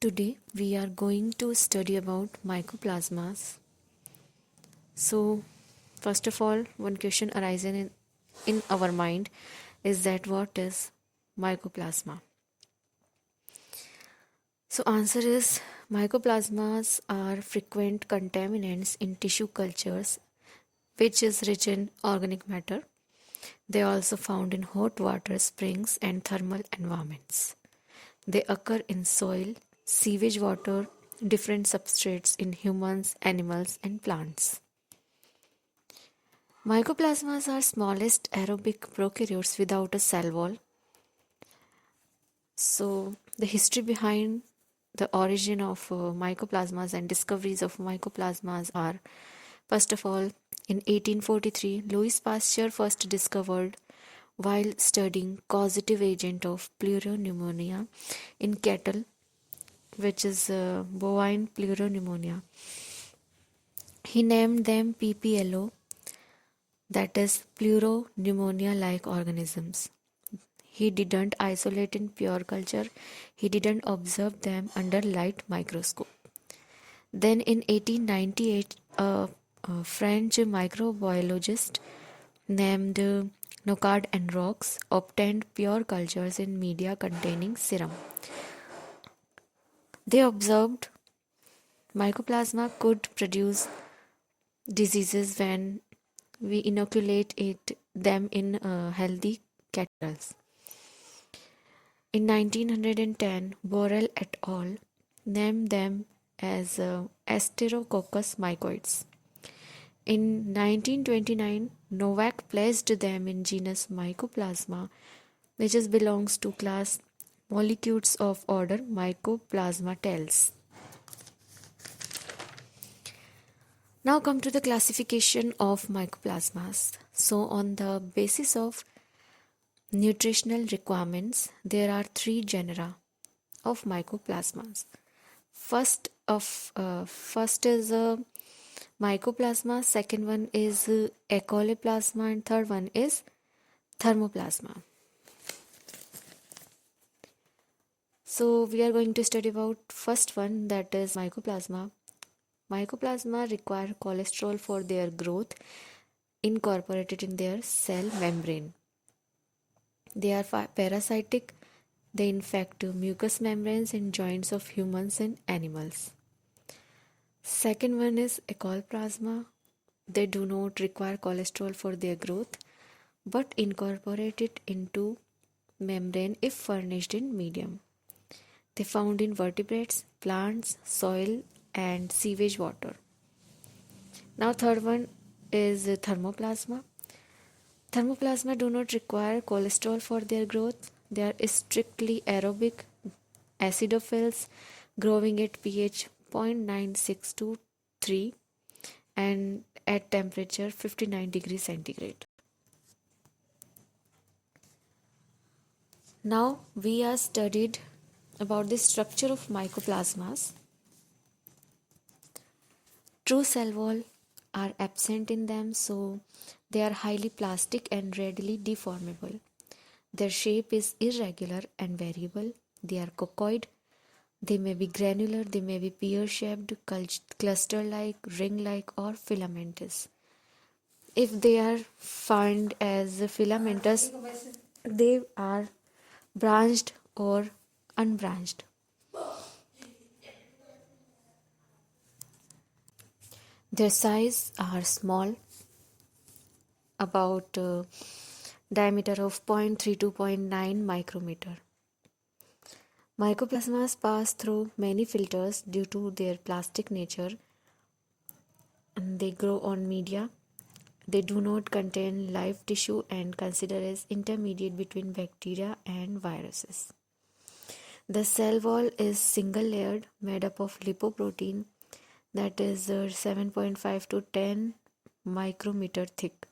Today we are going to study about mycoplasmas. So, first of all, one question arising in our mind is that what is mycoplasma? So, answer is mycoplasmas are frequent contaminants in tissue cultures which is rich in organic matter. They are also found in hot water springs and thermal environments. They occur in soil, sewage water, different substrates in humans, animals, and plants. Mycoplasmas are smallest aerobic prokaryotes without a cell wall. So, the history behind the origin of mycoplasmas and discoveries of mycoplasmas are, first of all, in 1843, Louis Pasteur first discovered while studying causative agent of pleuropneumonia in cattle, which is bovine pleuropneumonia. He named them PPLO, that is pleuropneumonia like organisms. He didn't isolate in pure culture, he didn't observe them under light microscope. Then in 1898, a French microbiologist named Nocard and Rox obtained pure cultures in media containing serum. They observed mycoplasma could produce diseases when we inoculate them in healthy cattle. In 1910, Borel et al. Named them as Asterococcus mycoides. In 1929, Novak placed them in genus Mycoplasma, which belongs to class Mollicutes of order Mycoplasmatales. Now come to the classification of mycoplasmas. So on the basis of nutritional requirements, there are three genera of mycoplasmas. First is mycoplasma, second one is ecoliplasma, and third one is thermoplasma. So we are going to study about first one, that is mycoplasma. Mycoplasma require cholesterol for their growth incorporated in their cell membrane. They are parasitic. They infect mucous membranes and joints of humans and animals. Second one is ecoliplasma. They do not require cholesterol for their growth but incorporate it into membrane if furnished in medium. They found in vertebrates, plants, soil and sewage water. Now third one is thermoplasma. Thermoplasma do not require cholesterol for their growth. They are strictly aerobic acidophils growing at pH 0.96 to 3 and at temperature 59 degrees centigrade. Now we are studied about the structure of mycoplasmas. True cell wall are absent in them, so they are highly plastic and readily deformable. Their shape is irregular and variable. They are coccoid. They may be granular, they may be pear-shaped, cluster-like, ring-like, or filamentous. If they are found as filamentous, they are branched or unbranched. Their size are small, about diameter of 0.3 to 0.9 micrometer. Mycoplasmas pass through many filters due to their plastic nature, and they grow on media. They do not contain live tissue and considered as intermediate between bacteria and viruses. The cell wall is single layered, made up of lipoprotein that is 7.5 to 10 micrometer thick.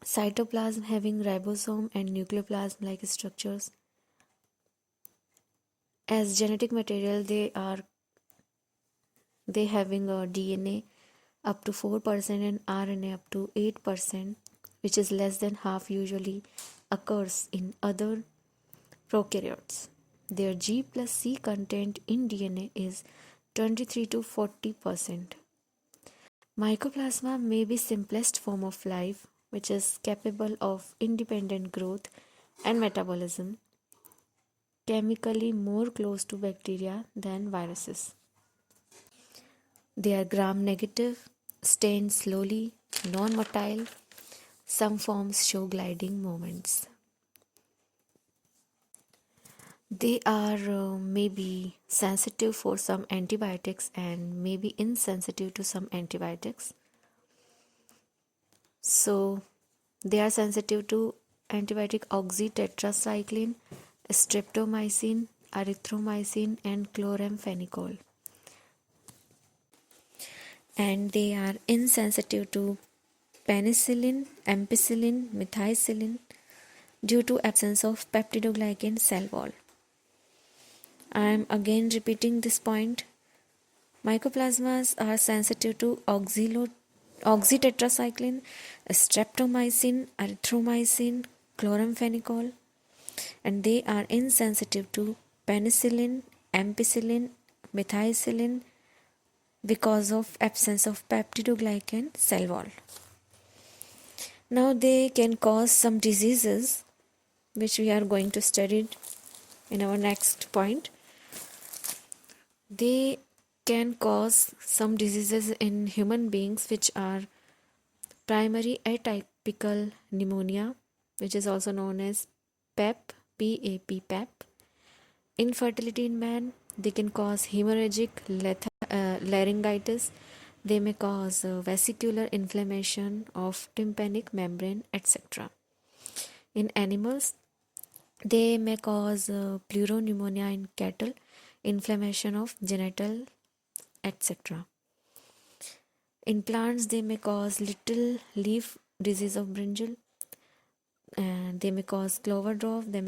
Cytoplasm having ribosome and nucleoplasm like structures. As genetic material, they having a DNA up to 4% and RNA up to 8%, which is less than half usually occurs in other prokaryotes. Their G plus C content in DNA is 23 to 40%. Mycoplasma may be simplest form of life which is capable of independent growth and metabolism, chemically more close to bacteria than viruses. They are gram negative, stain slowly, non-motile. Some forms show gliding movements. They are maybe sensitive for some antibiotics and maybe insensitive to some antibiotics. So they are sensitive to antibiotic oxytetracycline, streptomycin, erythromycin and chloramphenicol. And they are insensitive to penicillin, ampicillin, methicillin due to absence of peptidoglycan cell wall. I am again repeating this point. Mycoplasmas are sensitive to oxytetracycline, streptomycin, erythromycin, chloramphenicol, and they are insensitive to penicillin, ampicillin, methicillin because of absence of peptidoglycan cell wall. Now they can cause some diseases which we are going to study in our next point. They can cause some diseases in human beings which are primary atypical pneumonia, which is also known as PAP, infertility in man. They can cause hemorrhagic laryngitis. They may cause vesicular inflammation of tympanic membrane, etc. In animals, they may cause pleuropneumonia in cattle, inflammation of genital, etc. In plants, they may cause little leaf disease of brinjal, and they may cause clover dwarf. They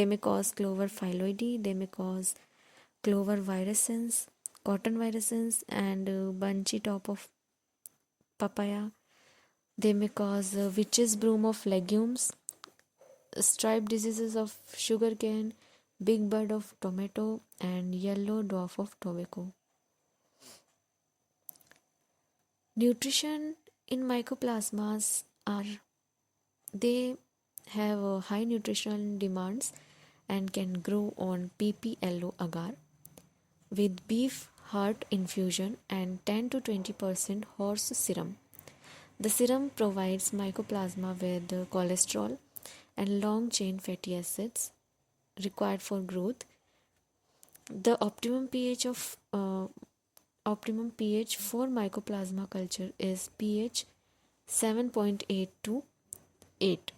may cause clover phyloides. They may cause clover virescens, cotton virescens, and bunchy top of papaya. They may cause witch's broom of legumes, stripe diseases of sugarcane, big bud of tomato, and yellow dwarf of tobacco. Nutrition in mycoplasmas are they have high nutritional demands and can grow on PPLO agar with beef heart infusion and 10 to 20% horse serum. The serum provides mycoplasma with cholesterol and long chain fatty acids required for growth. The optimum pH for mycoplasma culture is pH 7.8 to 8.